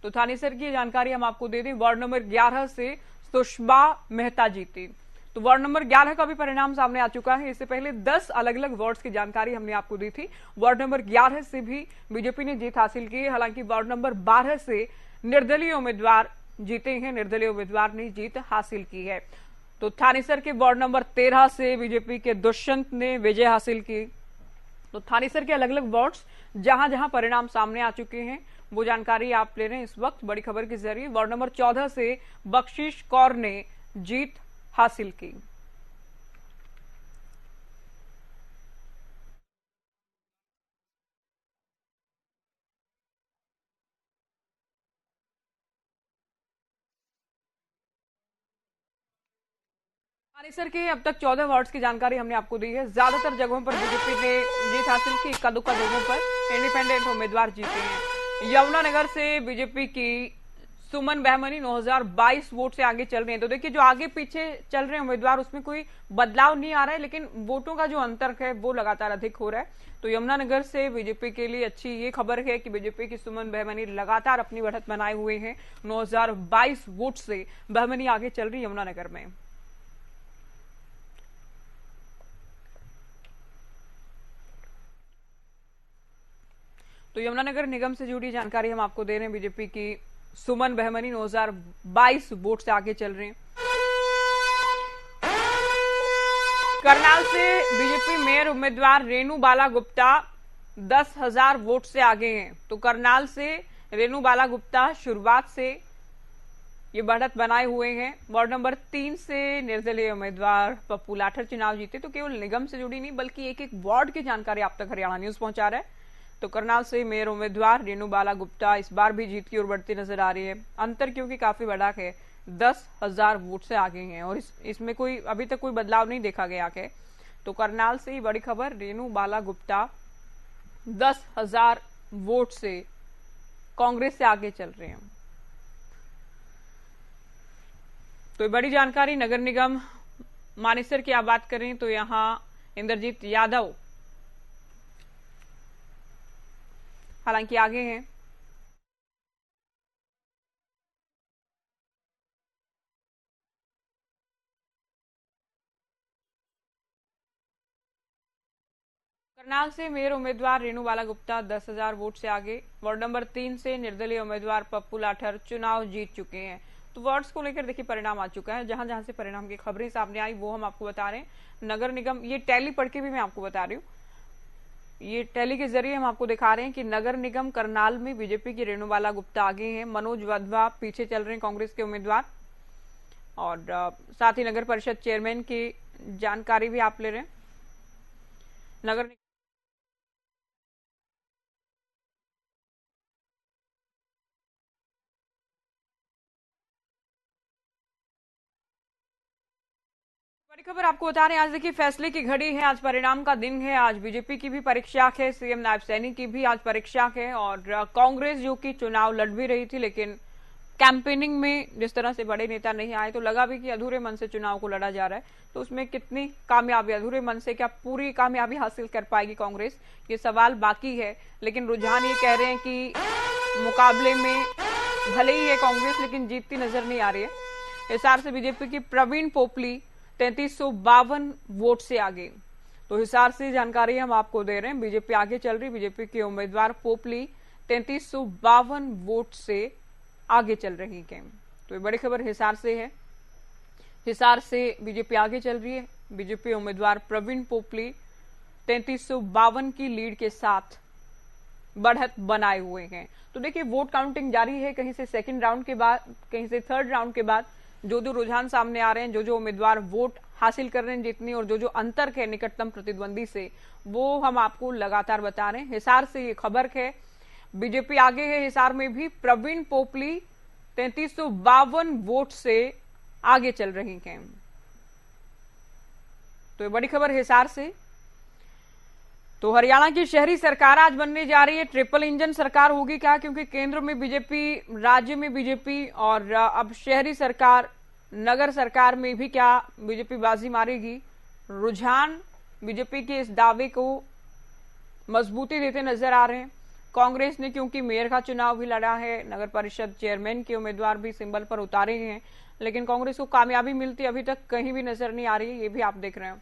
तो थानेसर की जानकारी हम आपको दे दें, वार्ड नंबर 11 से सुषमा मेहता जीती। तो वार्ड नंबर 11 का भी परिणाम सामने आ चुका है। इससे पहले 10 अलग अलग वार्ड्स की जानकारी हमने आपको दी थी। वार्ड नंबर 11 से भी बीजेपी ने जीत हासिल की है। हालांकि वार्ड नंबर 12 से निर्दलीय उम्मीदवार जीते हैं, निर्दलीय उम्मीदवार ने जीत हासिल की है। तो थानेसर के वार्ड नंबर 13 से बीजेपी के दुष्यंत ने विजय हासिल की। तो थानेसर के अलग अलग वार्ड्स जहां जहां परिणाम सामने आ चुके हैं वो जानकारी आप ले रहे हैं इस वक्त बड़ी खबर के जरिए। वार्ड नंबर 14 से बख्शीश कौर ने जीत हासिल की। थानेसर के अब तक 14 वार्ड्स की जानकारी हमने आपको दी है। ज्यादातर जगहों पर बीजेपी ने जीत हासिल की, इक्का दुक्का जगहों पर इंडिपेंडेंट उम्मीदवार जीते हैं। यमुनानगर से बीजेपी की सुमन बहमनी 9022 वोट से आगे चल रहे हैं। तो देखिए, जो आगे पीछे चल रहे हैं उम्मीदवार उसमें कोई बदलाव नहीं आ रहा है, लेकिन वोटों का जो अंतर है वो लगातार अधिक हो रहा है। तो यमुनानगर से बीजेपी के लिए अच्छी ये खबर है कि बीजेपी की सुमन बहमनी लगातार अपनी बढ़त बनाए हुए हैं। 9022 वोट से बहमनी आगे चल रही यमुनानगर में। तो यमुनानगर निगम से जुड़ी जानकारी हम आपको दे रहे हैं। बीजेपी की सुमन बहमनी 9022 वोट से आगे चल रहे हैं। करनाल से बीजेपी मेयर उम्मीदवार रेणु बाला गुप्ता 10,000 वोट से आगे हैं। तो करनाल से रेणु बाला गुप्ता शुरुआत से ये बढ़त बनाए हुए हैं। वार्ड नंबर 3 से निर्दलीय उम्मीदवार पप्पू लाठर चुनाव जीते। तो केवल निगम से जुड़ी नहीं बल्कि एक एक वार्ड की जानकारी आप तक हरियाणा न्यूज पहुंचा रहा है। तो करनाल से मेयर उम्मीदवार रेणु बाला गुप्ता इस बार भी जीत की ओर बढ़ती नजर आ रही है। अंतर क्योंकि काफी बड़ा है, 10,000 वोट से आगे हैं और इसमें कोई अभी तक कोई बदलाव नहीं देखा गया है। तो करनाल से ही बड़ी खबर, रेणु बाला गुप्ता 10,000 वोट से कांग्रेस से आगे चल रहे हैं। तो बड़ी जानकारी नगर निगम मानेसर की आप बात करें तो यहां इंद्रजीत यादव हालांकि आगे हैं। करनाल से मेयर उम्मीदवार रेणु बाला गुप्ता 10,000 वोट से आगे। वार्ड नंबर 3 से निर्दलीय उम्मीदवार पप्पू लाठर चुनाव जीत चुके हैं। तो वार्ड्स को लेकर देखिए परिणाम आ चुका है। जहां जहां से परिणाम की खबरें सामने आई वो हम आपको बता रहे हैं। नगर निगम ये टैली पढ़ के भी मैं आपको बता रही हूँ, ये टैली के जरिए हम आपको दिखा रहे हैं कि नगर निगम करनाल में बीजेपी की रेणु बाला गुप्ता आगे हैं, मनोज वधवा पीछे चल रहे हैं कांग्रेस के उम्मीदवार। और साथ ही नगर परिषद चेयरमैन की जानकारी भी आप ले रहे हैं। नगर बड़ी खबर आपको बता रहे हैं। आज देखिए फैसले की घड़ी है, आज परिणाम का दिन है। आज बीजेपी की भी परीक्षा है, सीएम नायब सैनी की भी आज परीक्षा है। और कांग्रेस जो कि चुनाव लड़ भी रही थी लेकिन कैंपेनिंग में जिस तरह से बड़े नेता नहीं आए तो लगा भी कि अधूरे मन से चुनाव को लड़ा जा रहा है। तो उसमें कितनी कामयाबी, अधूरे मन से क्या पूरी कामयाबी हासिल कर पाएगी कांग्रेस, ये सवाल बाकी है। लेकिन रुझान ये कह रहे हैं कि मुकाबले में भले ही है कांग्रेस लेकिन जीतती नजर नहीं आ रही है। हिसार से बीजेपी की प्रवीण पोपली 3352 वोट से आगे। तो हिसार से जानकारी हम आपको दे रहे हैं, बीजेपी आगे चल रही। बीजेपी के उम्मीदवार पोपली 3352 वोट से आगे चल रही है। तो ये बड़ी खबर हिसार से है। हिसार से बीजेपी आगे चल रही है। बीजेपी उम्मीदवार प्रवीण पोपली 3352 की लीड के साथ बढ़त बनाए हुए हैं। तो देखिए वोट काउंटिंग जारी है, कहीं से सेकंड राउंड के बाद, कहीं से थर्ड राउंड के बाद जो जो रुझान सामने आ रहे हैं, जो जो उम्मीदवार वोट हासिल कर रहे हैं जितनी, और जो जो अंतर है निकटतम प्रतिद्वंदी से, वो हम आपको लगातार बता रहे हैं। हिसार से ये खबर है, बीजेपी आगे है। हिसार में भी प्रवीण पोपली 3352 वोट से आगे चल रही हैं। तो ये बड़ी खबर हिसार से। तो हरियाणा की शहरी सरकार आज बनने जा रही है। ट्रिपल इंजन सरकार होगी क्या, क्योंकि केंद्र में बीजेपी, राज्य में बीजेपी और अब शहरी सरकार, नगर सरकार में भी क्या बीजेपी बाजी मारेगी। रुझान बीजेपी के इस दावे को मजबूती देते नजर आ रहे हैं। कांग्रेस ने क्योंकि मेयर का चुनाव भी लड़ा है, नगर परिषद चेयरमैन के उम्मीदवार भी सिंबल पर उतारे हैं, लेकिन कांग्रेस को कामयाबी मिलती अभी तक कहीं भी नजर नहीं आ रही है, ये भी आप देख रहे हैं।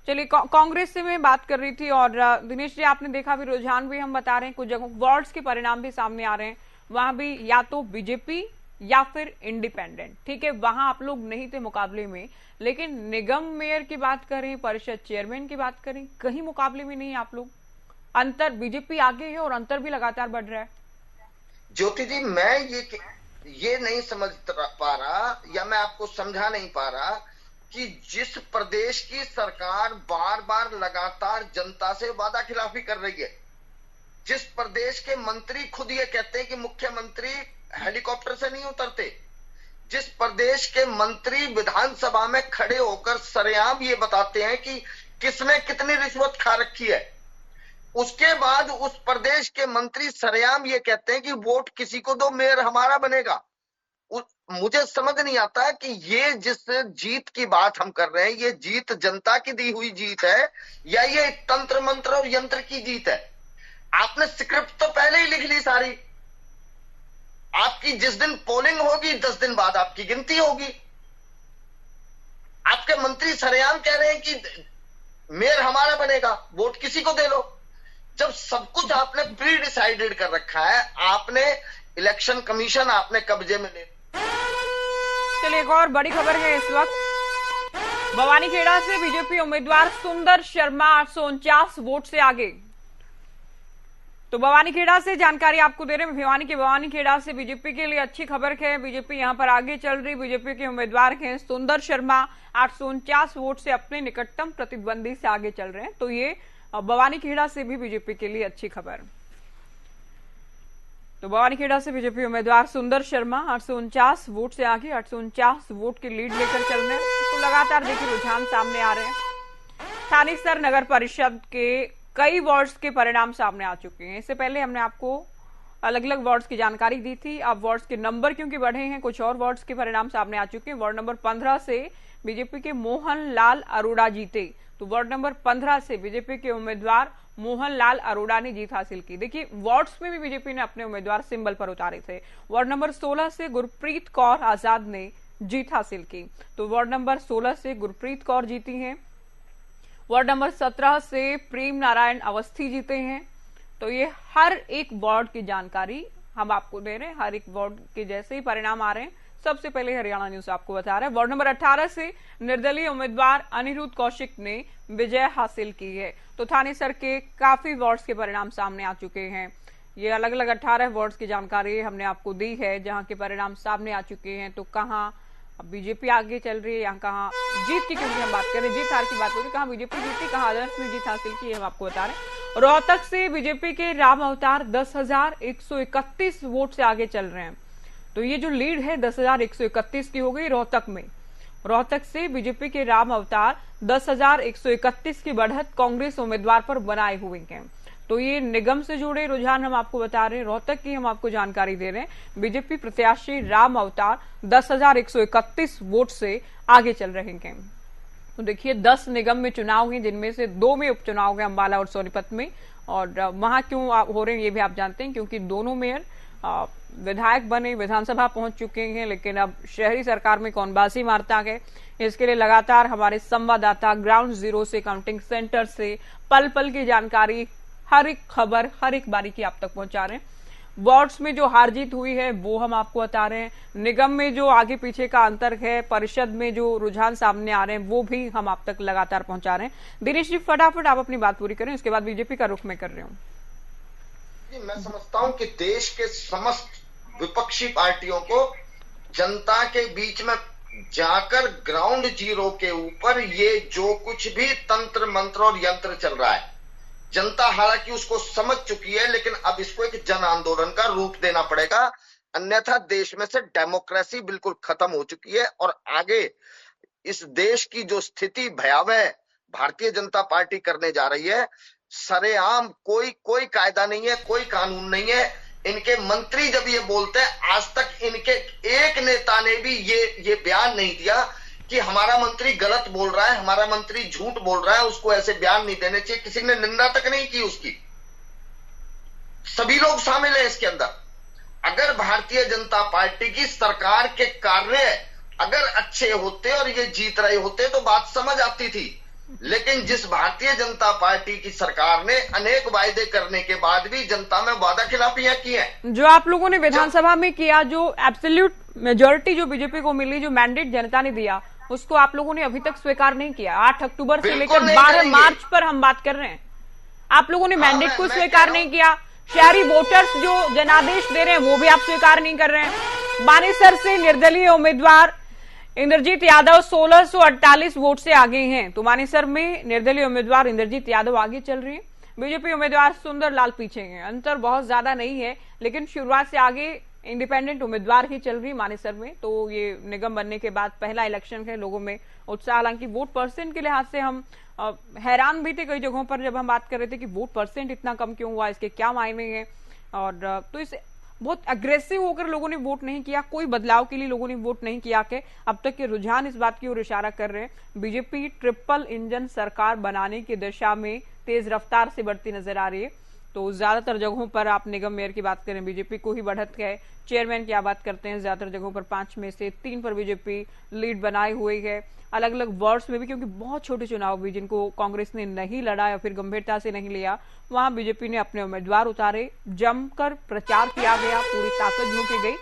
चलिए, कांग्रेस से मैं बात कर रही थी और दिनेश जी आपने देखा भी, रुझान भी हम बता रहे हैं, कुछ जगह वार्ड्स के परिणाम भी सामने आ रहे हैं, वहां भी या तो बीजेपी या फिर इंडिपेंडेंट, ठीक है, वहां आप लोग नहीं थे मुकाबले में, लेकिन निगम मेयर की बात करें, परिषद चेयरमैन की बात करें, कहीं मुकाबले में नहीं आप लोग। अंतर बीजेपी आगे है और अंतर भी लगातार बढ़ रहा है। ज्योति जी, मैं ये नहीं समझ पा रहा, या मैं आपको समझा नहीं पा रहा कि जिस प्रदेश की सरकार बार बार लगातार जनता से वादा खिलाफी कर रही है, जिस प्रदेश के मंत्री खुद ये कहते हैं कि मुख्यमंत्री हेलीकॉप्टर से नहीं उतरते, जिस प्रदेश के मंत्री विधानसभा में खड़े होकर सरेआम ये बताते हैं कि किसने कितनी रिश्वत खा रखी है, उसके बाद उस प्रदेश के मंत्री सरेआम ये कहते हैं कि वोट किसी को दो, मेयर हमारा बनेगा। मुझे समझ नहीं आता कि ये जिस जीत की बात हम कर रहे हैं, ये जीत जनता की दी हुई जीत है या ये तंत्र मंत्र और यंत्र की जीत है। आपने स्क्रिप्ट तो पहले ही लिख ली सारी, आपकी जिस दिन पोलिंग होगी 10 दिन बाद आपकी गिनती होगी। आपके मंत्री सरेआम कह रहे हैं कि मेयर हमारा बनेगा, वोट किसी को दे लो। जब सब कुछ आपने प्री डिसाइडेड कर रखा है, आपने इलेक्शन कमीशन आपने कब्जे में ले। चलिए, एक और बड़ी खबर है इस वक्त, भवानीखेड़ा से बीजेपी उम्मीदवार सुंदर शर्मा 849 वोट से आगे। तो भवानीखेड़ा से जानकारी आपको दे रहे हैं, भवानीखेड़ा से बीजेपी के लिए अच्छी खबर है, बीजेपी यहां पर आगे चल रही, बीजेपी के उम्मीदवार हैं सुंदर शर्मा 849 वोट से अपने निकटतम प्रतिद्वंदी से आगे चल रहे हैं। तो ये भवानीखेड़ा से भी बीजेपी के लिए अच्छी खबर। तो भवानीखेड़ा से बीजेपी उम्मीदवार सुंदर शर्मा 849 वोट से आगे, 849 वोट की लीड लेकर चल रहे हैं। तो लगातार देखिए रुझान सामने आ रहे हैं। स्थानीय स्तर नगर परिषद के कई वार्ड्स के परिणाम सामने आ चुके हैं। इससे पहले हमने आपको अलग अलग वार्ड्स की जानकारी दी थी। अब वार्ड्स के नंबर क्योंकि बढ़े हैं, कुछ और वार्ड्स के परिणाम सामने आ चुके हैं। वार्ड नंबर 15 से बीजेपी के मोहन लाल अरोड़ा जीते। तो वार्ड नंबर 15 से बीजेपी के उम्मीदवार मोहन लाल अरोड़ा ने जीत हासिल की। देखिए, वार्ड्स में भी बीजेपी ने अपने उम्मीदवार सिंबल पर उतारे थे। वार्ड नंबर 16 से गुरप्रीत कौर आजाद ने जीत हासिल की। तो वार्ड नंबर 16 से गुरप्रीत कौर जीती हैं। वार्ड नंबर 17 से प्रेम नारायण अवस्थी जीते हैं। तो ये हर एक वार्ड की जानकारी हम आपको दे रहे हैं, हर एक वार्ड के जैसे ही परिणाम आ रहे हैं सबसे पहले हरियाणा न्यूज आपको बता रहा है। वार्ड नंबर 18 से निर्दलीय उम्मीदवार अनिरुद्ध कौशिक ने विजय हासिल की है। तो थाने सर के काफी वार्ड्स के परिणाम सामने आ चुके हैं। ये अलग अलग 18 वार्ड्स की जानकारी हमने आपको दी है, जहां के परिणाम सामने आ चुके हैं। तो कहां बीजेपी आगे चल रही है, यहाँ कहाँ जीत की क्योंकि हम बात करें, जीत हार की बात हो रही, कहाँ बीजेपी जीती, कहाँ अदर्स ने जीत हासिल की, हम आपको बता रहे हैं। रोहतक से बीजेपी के राम अवतार 10,131 वोट से आगे चल रहे हैं। तो ये जो लीड है 10,131 की हो गई रोहतक में। रोहतक से बीजेपी के राम अवतार 10,131 की बढ़त कांग्रेस उम्मीदवार पर बनाए हुए हैं। तो ये निगम से जुड़े रुझान हम आपको बता रहे हैं, रोहतक की हम आपको जानकारी दे रहे हैं। बीजेपी प्रत्याशी राम अवतार 10,131 वोट से आगे चल रहे हैं। तो देखिए 10 निगम में चुनाव हैं, जिनमें से 2 में उपचुनाव है, अंबाला और सोनीपत में। और वहां क्यों हो रहे हैं ये भी आप जानते हैं, क्योंकि दोनों मेयर विधायक बने, विधानसभा पहुंच चुके हैं, लेकिन अब शहरी सरकार में कौन बाजी मारता है, इसके लिए लगातार हमारे संवाददाता ग्राउंड जीरो से, काउंटिंग सेंटर से पल पल की जानकारी, हर एक खबर, हर एक बारीकी आप तक पहुंचा रहे हैं। वार्ड्स में जो हार जीत हुई है वो हम आपको बता रहे हैं, निगम में जो आगे पीछे का अंतर है, परिषद में जो रुझान सामने आ रहे हैं वो भी हम आप तक लगातार पहुंचा रहे हैं। दिनेश जी फटाफट आप अपनी बात पूरी करें, उसके बाद बीजेपी का रुख मैं कर रही हूँ। मैं समझता हूं कि देश के समस्त विपक्षी पार्टियों को जनता के बीच में जाकर ग्राउंड जीरो के ऊपर ये जो कुछ भी तंत्र मंत्र और यंत्र चल रहा है, जनता हालांकि उसको समझ चुकी है, लेकिन अब इसको एक जन आंदोलन का रूप देना पड़ेगा, अन्यथा देश में से डेमोक्रेसी बिल्कुल खत्म हो चुकी है। और आगे इस देश की जो स्थिति भयावह भारतीय जनता पार्टी करने जा रही है, सरेआम कोई कायदा नहीं है, कोई कानून नहीं है। इनके मंत्री जब ये बोलते हैं, आज तक इनके एक नेता ने भी ये बयान नहीं दिया कि हमारा मंत्री गलत बोल रहा है, हमारा मंत्री झूठ बोल रहा है, उसको ऐसे बयान नहीं देने चाहिए। किसी ने निंदा तक नहीं की उसकी। सभी लोग शामिल हैं इसके अंदर। अगर भारतीय जनता पार्टी की सरकार के कार्य अगर अच्छे होते और ये जीत रहे होते तो बात समझ आती थी। लेकिन जिस भारतीय जनता पार्टी की सरकार ने अनेक वायदे करने के बाद भी जनता में वादा खिलाफियां की हैं, जो आप लोगों ने विधानसभा में किया, जो एब्सोल्यूट मेजोरिटी जो बीजेपी को मिली, जो मैंडेट जनता ने दिया, उसको आप लोगों ने अभी तक स्वीकार नहीं किया। 8 अक्टूबर से लेकर 12 मार्च पर हम बात कर रहे हैं, आप लोगों ने मैंडेट को स्वीकार नहीं किया। शहरी वोटर्स जो जनादेश दे रहे हैं वो भी आप स्वीकार नहीं कर रहे हैं। मानेसर से निर्दलीय उम्मीदवार इंद्रजीत यादव 1648 वोट से आगे हैं। तो मानेसर में निर्दलीय उम्मीदवार इंद्रजीत यादव आगे चल रही है, बीजेपी उम्मीदवार सुंदर लाल पीछे हैं। अंतर बहुत ज्यादा नहीं है, लेकिन शुरुआत से आगे इंडिपेंडेंट उम्मीदवार ही चल रही मानेसर में। तो ये निगम बनने के बाद पहला इलेक्शन है, लोगों में उत्साह। हालांकि वोट परसेंट के लिहाज से हम हैरान भी थे कई जगहों पर जब हम बात कर रहे थे कि वोट परसेंट इतना कम क्यों हुआ, इसके क्या मायने हैं। और तो इस बहुत अग्रेसिव होकर लोगों ने वोट नहीं किया, कोई बदलाव के लिए लोगों ने वोट नहीं किया। कि अब तक के रुझान इस बात की ओर इशारा कर रहे हैं बीजेपी ट्रिपल इंजन सरकार बनाने की दिशा में तेज रफ्तार से बढ़ती नजर आ रही है। तो ज्यादातर जगहों पर आप निगम मेयर की बात करें बीजेपी को ही बढ़त है। चेयरमैन की बात करते हैं, ज्यादातर जगहों पर 5 में से 3 पर बीजेपी लीड बनाए हुए है। अलग अलग वार्ड्स में भी, क्योंकि बहुत छोटे चुनाव भी जिनको कांग्रेस ने नहीं लड़ा या फिर गंभीरता से नहीं लिया, वहां बीजेपी ने अपने उम्मीदवार उतारे, जमकर प्रचार किया गया, पूरी ताकत झोंकी गई।